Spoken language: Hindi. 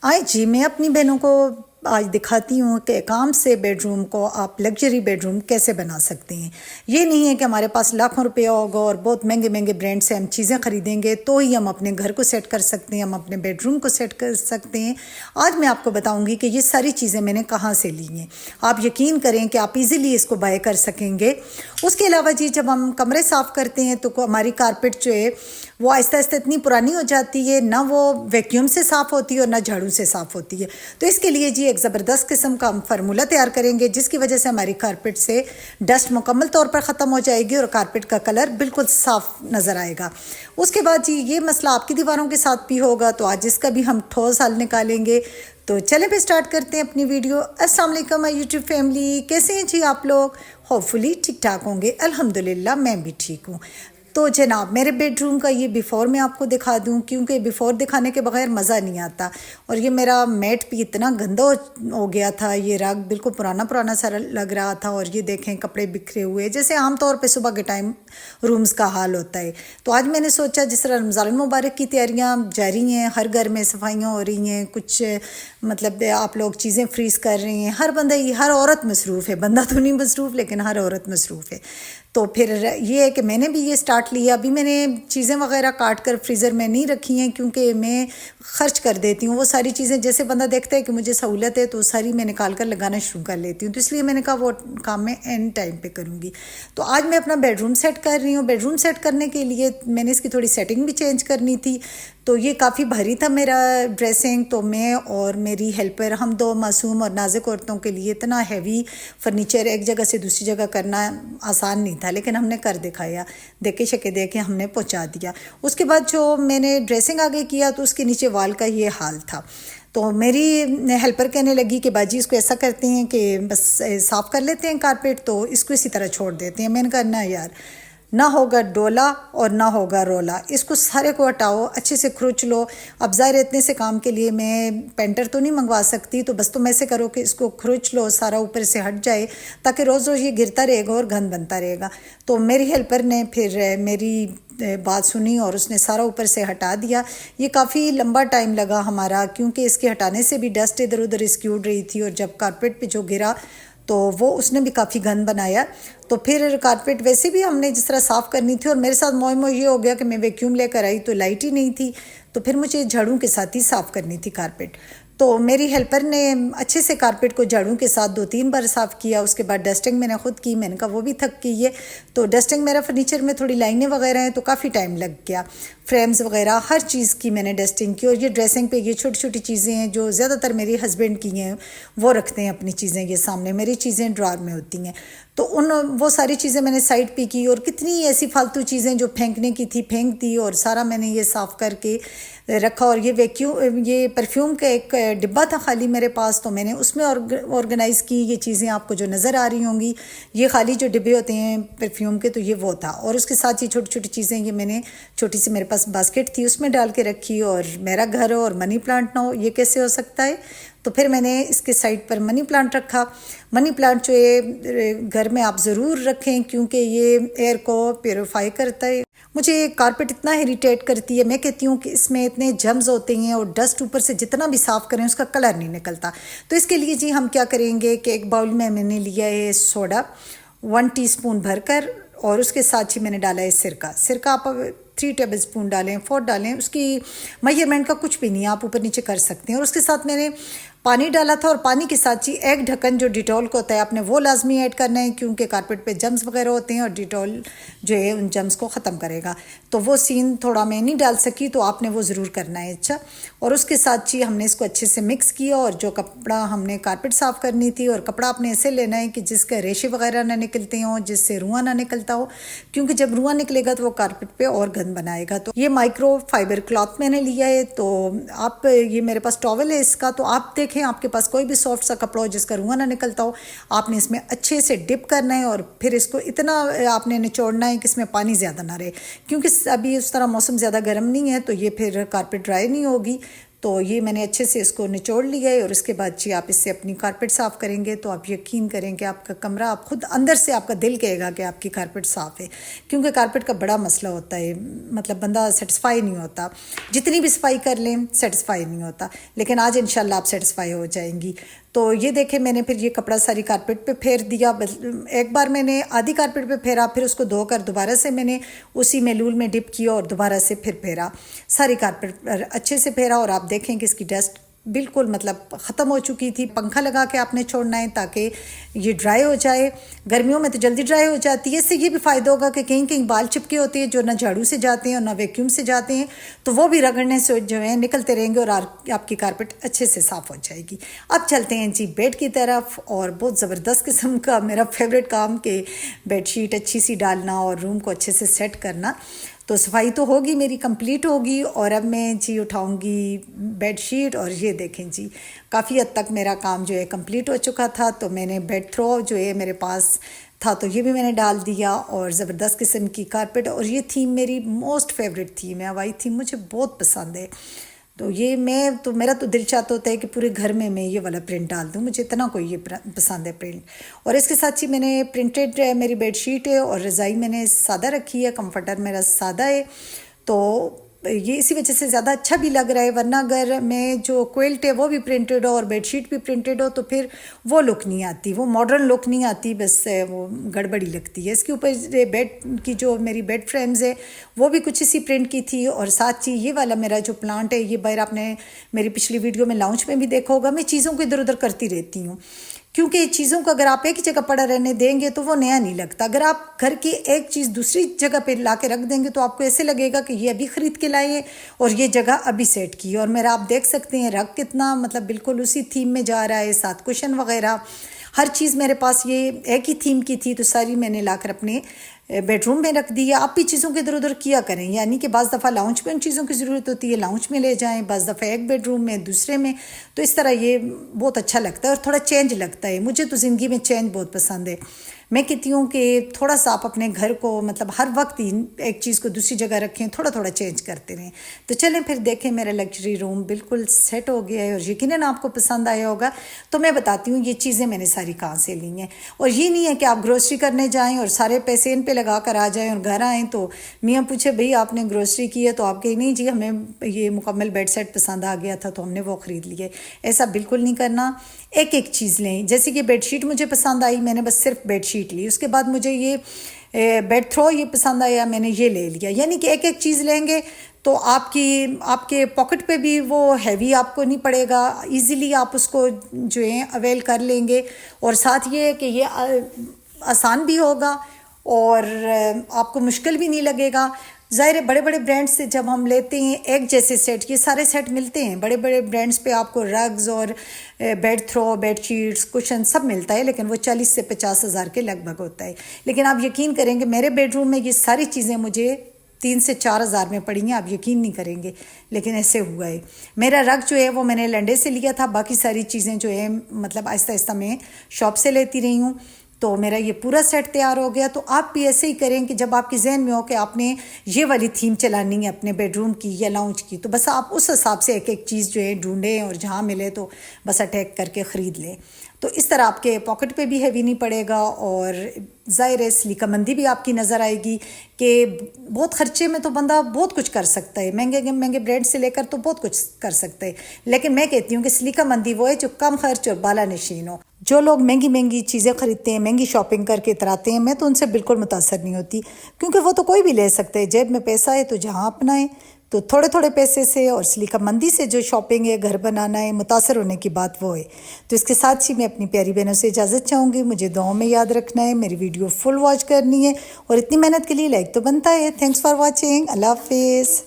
आए जी, मैं अपनी बहनों को आज दिखाती हूँ कि काम से बेडरूम को आप लग्जरी बेडरूम कैसे बना सकते हैं। ये नहीं है कि हमारे पास लाखों रुपया होगा और बहुत महंगे महंगे ब्रांड से हम चीज़ें ख़रीदेंगे तो ही हम अपने घर को सेट कर सकते हैं, हम अपने बेडरूम को सेट कर सकते हैं। आज मैं आपको बताऊँगी कि ये सारी चीज़ें मैंने कहाँ से ली हैं। आप यकीन करें कि आप इजीली इसको बाय कर सकेंगे। उसके अलावा जी, जब हम कमरे साफ़ करते हैं तो हमारी कारपेट जो है वो आहिस्ता आहिस्ता इतनी पुरानी हो जाती है, ना वो वैक्यूम से साफ़ होती है और ना झाड़ू से साफ़ होती है। तो इसके लिए जी एक ज़बरदस्त किस्म का हम फार्मूला तैयार करेंगे जिसकी वजह से हमारी कारपेट से डस्ट मुकम्मल तौर पर ख़त्म हो जाएगी और कारपेट का कलर बिल्कुल साफ़ नज़र आएगा। उसके बाद जी ये मसला आपकी दीवारों के साथ भी होगा, तो आज इसका भी हम ठोस हल निकालेंगे। तो चलें फिर स्टार्ट करते हैं अपनी वीडियो। अस्सलाम वालेकुम माय यूट्यूब फैमिली, कैसे हैं जी आप लोग? होपफुली ठीक ठाक होंगे। अल्हम्दुलिल्लाह मैं भी ठीक हूँ। तो जनाब, मेरे बेडरूम का ये बिफ़ोर मैं आपको दिखा दूं, क्योंकि बिफ़ोर दिखाने के बगैर मज़ा नहीं आता। और ये मेरा मैट भी इतना गंदा हो गया था, ये रग बिल्कुल पुराना पुराना सा लग रहा था। और ये देखें कपड़े बिखरे हुए, जैसे आमतौर पे सुबह के टाइम रूम्स का हाल होता है। तो आज मैंने सोचा जिस तरह रमज़ान मुबारक की तैयारियाँ जारी हैं, हर घर में सफाइयाँ हो रही हैं, कुछ मतलब आप लोग चीज़ें फ्रीज़ कर रहे हैं, हर औरत मसरूफ़ है, बंदा तो नहीं मसरूफ़ लेकिन हर औरत मसरूफ़ है। तो फिर ये है कि मैंने भी ये स्टार्ट लिया। अभी मैंने चीज़ें वगैरह काट कर फ्रीज़र में नहीं रखी हैं क्योंकि मैं ख़र्च कर देती हूँ वो सारी चीज़ें। जैसे बंदा देखता है कि मुझे सहूलत है तो सारी मैं निकाल कर लगाना शुरू कर लेती हूँ। तो इसलिए मैंने कहा वो काम मैं एंड टाइम पे करूँगी। तो आज मैं अपना बेडरूम सेट कर रही हूँ। बेडरूम सेट करने के लिए मैंने इसकी थोड़ी सेटिंग भी चेंज करनी थी। तो ये काफ़ी भारी था मेरा ड्रेसिंग, तो मैं और मेरी हेल्पर, हम दो मासूम और नाजुक औरतों के लिए इतना हैवी फर्नीचर एक जगह से दूसरी जगह करना आसान नहीं था, लेकिन हमने कर दिखाया। देखे शके दे के हमने पहुंचा दिया। उसके बाद जो मैंने ड्रेसिंग आगे किया तो उसके नीचे वाल का ये हाल था। तो मेरी हेल्पर कहने लगी कि बाजी इसको ऐसा करते हैं कि बस साफ़ कर लेते हैं कारपेट, तो इसको इसी तरह छोड़ देते हैं। मैंने कहा ना यार, ना होगा डोला और ना होगा रोला, इसको सारे को हटाओ, अच्छे से खुरच लो। अब ज़ाहिर इतने से काम के लिए मैं पेंटर तो नहीं मंगवा सकती, तो बस तुम ऐसे करो कि इसको खुरच लो, सारा ऊपर से हट जाए, ताकि रोज़ रोज़ ये गिरता रहेगा और गंद बनता रहेगा। तो मेरी हेल्पर ने फिर मेरी बात सुनी और उसने सारा ऊपर से हटा दिया। ये काफ़ी लंबा टाइम लगा हमारा, क्योंकि इसके हटाने से भी डस्ट इधर उधर इसकी उड़ रही थी, और जब कारपेट पे जो गिरा तो वो उसने भी काफ़ी गंद बनाया। तो फिर कारपेट वैसे भी हमने जिस तरह साफ़ करनी थी, और मेरे साथ मोह ये हो गया कि मैं वैक्यूम लेकर आई तो लाइट ही नहीं थी, तो फिर मुझे झाड़ू के साथ ही साफ़ करनी थी कारपेट। तो मेरी हेल्पर ने अच्छे से कारपेट को झाड़ू के साथ 2-3 बार साफ़ किया। उसके बाद डस्टिंग मैंने ख़ुद की। मैंने कहा वो भी थक गई है, तो डस्टिंग मेरा फर्नीचर में थोड़ी लाइनें वगैरह हैं तो काफ़ी टाइम लग गया। फ्रेम्स वगैरह हर चीज़ की मैंने डस्टिंग की। और ये ड्रेसिंग पे ये छोटी छोटी चीज़ें हैं जो ज़्यादातर मेरे हस्बैंड की हैं, वो रखते हैं अपनी चीज़ें ये सामने, मेरी चीज़ें ड्रॉर में होती हैं। तो वो सारी चीज़ें मैंने साइड पे की, और कितनी ऐसी फालतू चीज़ें जो फेंकने की थी फेंक दी, और सारा मैंने ये साफ़ करके रखा। और ये परफ्यूम का एक डिब्बा था खाली मेरे पास, तो मैंने उसमें ऑर्गेनाइज़ की ये चीज़ें। आपको जो नज़र आ रही होंगी ये खाली जो डिब्बे होते हैं परफ्यूम के, तो ये वो था। और उसके साथ ये छोटी छोटी चीज़ें ये मैंने छोटी सी, मेरे पास बास्केट थी उसमें डाल के रखी। और मेरा घर हो और मनी प्लांट ना हो, ये कैसे हो सकता है? तो फिर मैंने इसके साइड पर मनी प्लांट रखा। मनी प्लांट जो है घर में आप ज़रूर रखें, क्योंकि ये एयर को प्योरीफाई करता है। मुझे कारपेट इतना इरिटेट करती है, मैं कहती हूँ कि इसमें इतने जम्स होते हैं और डस्ट ऊपर से जितना भी साफ़ करें उसका कलर नहीं निकलता। तो इसके लिए जी हम क्या करेंगे कि एक बाउल में मैंने लिया है सोडा 1 टीस्पून भरकर, और उसके साथ ही मैंने डाला है सिरका आप 3 टेबल स्पून डालें, 4 डालें, उसकी मेजरमेंट का कुछ भी नहीं, आप ऊपर नीचे कर सकते हैं। और उसके साथ मैंने पानी डाला था, और पानी के साथ ही एक ढक्कन जो डिटॉल का होता है आपने वो लाजमी ऐड करना है, क्योंकि कारपेट पे जम्स वगैरह होते हैं और डिटॉल जो है उन जम्स को ख़त्म करेगा। तो वो सीन थोड़ा मैं नहीं डाल सकी, तो आपने वो ज़रूर करना है। अच्छा, और उसके साथ ही हमने इसको अच्छे से मिक्स किया। और जो कपड़ा हमने कारपेट साफ़ करनी थी, और कपड़ा आपने ऐसे लेना है कि जिसका रेशे वगैरह ना निकलते हों, जिससे रुआं ना निकलता हो, क्योंकि जब रुआं निकलेगा तो वो कारपेट पे और गंद बनाएगा। तो ये माइक्रो फाइबर क्लॉथ मैंने लिया है। तो आप, ये मेरे पास टॉवल है इसका, तो आप देखें आपके पास कोई भी सॉफ्ट सा कपड़ा हो जिसका रुआं ना निकलता हो, आपने इसमें अच्छे से डिप करना है। और फिर इसको इतना आपने निचोड़ना है कि इसमें पानी ज़्यादा ना रहे, क्योंकि अभी उस तरह मौसम ज़्यादा गर्म नहीं है, तो ये फिर कारपेट ड्राई नहीं होगी। तो ये मैंने अच्छे से इसको निचोड़ लिया है और उसके बाद जी आप इससे अपनी कारपेट साफ़ करेंगे तो आप यकीन करें कि आपका कमरा, आप खुद अंदर से आपका दिल कहेगा कि आपकी कारपेट साफ़ है। क्योंकि कारपेट का बड़ा मसला होता है, मतलब बंदा सेटिस्फाई नहीं होता, जितनी भी सफाई कर लें सेटिस्फाई नहीं होता, लेकिन आज इंशाल्लाह आप सेटिस्फाई हो जाएंगी। तो ये देखें, मैंने फिर ये कपड़ा सारी कारपेट पे फेर दिया। एक बार मैंने आधी कारपेट पे फेरा, फिर उसको धोकर दोबारा से मैंने उसी मेलूल में डिप किया और दोबारा से फिर फेरा, सारी कारपेट अच्छे से फेरा। और आप देखें कि इसकी डस्ट बिल्कुल मतलब ख़त्म हो चुकी थी। पंखा लगा के आपने छोड़ना है ताकि ये ड्राई हो जाए। गर्मियों में तो जल्दी ड्राई हो जाती है। इससे ये भी फ़ायदा होगा कि कहीं कहीं बाल चिपके होते हैं जो ना झाड़ू से जाते हैं और ना वैक्यूम से जाते हैं, तो वो भी रगड़ने से जो है निकलते रहेंगे और आपकी कारपेट अच्छे से साफ़ हो जाएगी। अब चलते हैं जी बेड की तरफ। और बहुत ज़बरदस्त किस्म का मेरा फेवरेट काम कि बेडशीट अच्छी सी डालना और रूम को अच्छे से सेट करना। तो सफाई तो होगी, मेरी कंप्लीट होगी। और अब मैं जी उठाऊंगी बेडशीट। और ये देखें जी, काफ़ी हद तक मेरा काम जो है कंप्लीट हो चुका था। तो मैंने बेड थ्रो जो है मेरे पास था तो ये भी मैंने डाल दिया। और ज़बरदस्त किस्म की कारपेट। और ये थीम मेरी मोस्ट फेवरेट थीम है, हवाई थीम मुझे बहुत पसंद है। तो ये मेरा तो दिल चाहता होता है कि पूरे घर में मैं ये वाला प्रिंट डाल दूँ, मुझे इतना कोई ये पसंद है प्रिंट। और इसके साथ ही मैंने प्रिंटेड मेरी बेडशीट है और रज़ाई मैंने सादा रखी है, कंफर्टर मेरा सादा है। तो ये इसी वजह से ज़्यादा अच्छा भी लग रहा है, वरना अगर मैं जो क्विल्ट है वो भी प्रिंटेड हो और बेडशीट भी प्रिंटेड हो तो फिर वो लुक नहीं आती, वो मॉडर्न लुक नहीं आती, बस वो गड़बड़ी लगती है। इसके ऊपर बेड की जो मेरी बेड फ्रेम्स है वो भी कुछ इसी प्रिंट की थी। और साथ ही ये वाला मेरा जो प्लांट है, ये बाहर आपने मेरी पिछली वीडियो में लाउंज में भी देखा होगा, मैं चीज़ों को इधर उधर करती रहती हूँ। क्योंकि चीज़ों को अगर आप एक ही जगह पड़ा रहने देंगे तो वो नया नहीं लगता। अगर आप घर की एक चीज़ दूसरी जगह पे ला के रख देंगे तो आपको ऐसे लगेगा कि ये अभी ख़रीद के लाए और ये जगह अभी सेट की। और मेरा आप देख सकते हैं रग कितना मतलब बिल्कुल उसी थीम में जा रहा है, साथ कुशन वगैरह हर चीज़ मेरे पास ये एक ही थीम की थी। तो सारी मैंने लाकर अपने बेडरूम में रख दी है। आप भी चीज़ों के इधर उधर किया करें, यानी कि बाज़ दफ़ा लाउंज में उन चीज़ों की ज़रूरत होती है, लाउंज में ले जाएं, बाज़ दफ़ा एक बेडरूम में दूसरे में। तो इस तरह ये बहुत अच्छा लगता है और थोड़ा चेंज लगता है। मुझे तो ज़िंदगी में चेंज बहुत पसंद है। मैं कहती हूँ कि थोड़ा सा आप अपने घर को मतलब हर वक्त ही एक चीज़ को दूसरी जगह रखें, थोड़ा थोड़ा चेंज करते रहें। तो चलें फिर देखें, मेरा लग्जरी रूम बिल्कुल सेट हो गया है और यकीनन आपको पसंद आया होगा। तो मैं बताती हूँ ये चीज़ें मैंने सारी कहाँ से ली हैं। और ये नहीं है कि आप ग्रोसरी करने जाएँ और सारे पैसे इन पे लगा कर आ जाएँ और घर आएँ तो मियाँ पूछे भाई आपने ग्रोसरी की है, तो आप कहीं नहीं जी हमें ये मुकम्मल बेड सेट पसंद आ गया था तो हमने वो ख़रीद लिए। ऐसा बिल्कुल नहीं करना, एक एक चीज़ लें। जैसे कि बेडशीट मुझे पसंद आई, मैंने बस सिर्फ बेडशीट ली। उसके बाद मुझे ये बेड थ्रो ये पसंद आया, मैंने ये ले लिया। यानी कि एक एक चीज़ लेंगे तो आपके पॉकेट पे भी वो हैवी आपको नहीं पड़ेगा, इजीली आप उसको जो है अवेल कर लेंगे। और साथ ये है कि ये आसान भी होगा और आपको मुश्किल भी नहीं लगेगा। ज़ाहिर है बड़े बड़े ब्रांड से जब हम लेते हैं एक जैसे सेट, ये सारे सेट मिलते हैं बड़े बड़े ब्रांड्स पे, आपको रग्स और bed throw, bed sheets, cushion सब मिलता है, लेकिन वो 40 से 50 हज़ार के लगभग होता है। लेकिन आप यकीन करेंगे मेरे बेडरूम में ये सारी चीज़ें मुझे 3 से 4 हज़ार में पड़ी हैं। आप यकीन नहीं करेंगे, लेकिन ऐसे हुआ है। मेरा रग जो है वो मैंने लंडे से लिया था, बाकी सारी चीज़ें जो है मतलब आहिस्ता आहिस्ता मैं शॉप से लेती रही हूँ। तो मेरा ये पूरा सेट तैयार हो गया। तो आप भी ऐसे ही करें कि जब आपके जहन में हो कि आपने ये वाली थीम चलानी है अपने बेडरूम की या लाउंज की, तो बस आप उस हिसाब से एक एक चीज़ जो है ढूंढें और जहाँ मिले तो बस अटैक करके ख़रीद लें। तो इस तरह आपके पॉकेट पे भी हैवी नहीं पड़ेगा और ज़ाहिर है सलीकामंदी भी आपकी नज़र आएगी कि बहुत ख़र्चे में तो बंदा बहुत कुछ कर सकता है, महंगे महंगे ब्रांड से लेकर तो बहुत कुछ कर सकता है। लेकिन मैं कहती हूँ कि सलीकामंदी वो है जो कम खर्च और बाला नशीन हो। जो लोग महंगी महंगी चीज़ें ख़रीदते हैं, महंगी शॉपिंग करके इतराते हैं, मैं तो उनसे बिल्कुल मुतासर नहीं होती, क्योंकि वो तो कोई भी ले सकते हैं। जेब में पैसा है तो जहाँ अपना है तो थोड़े थोड़े पैसे से और सलीकामंदी से जो शॉपिंग है, घर बनाना है, मुतासर होने की बात वो है। तो इसके साथ ही मैं अपनी प्यारी बहनों से इजाज़त चाहूँगी। मुझे दुआओं में याद रखना है, मेरी वीडियो फुल वॉच करनी है और इतनी मेहनत के लिए लाइक तो बनता है। Thanks for watching. अल्लाह हाफिज़।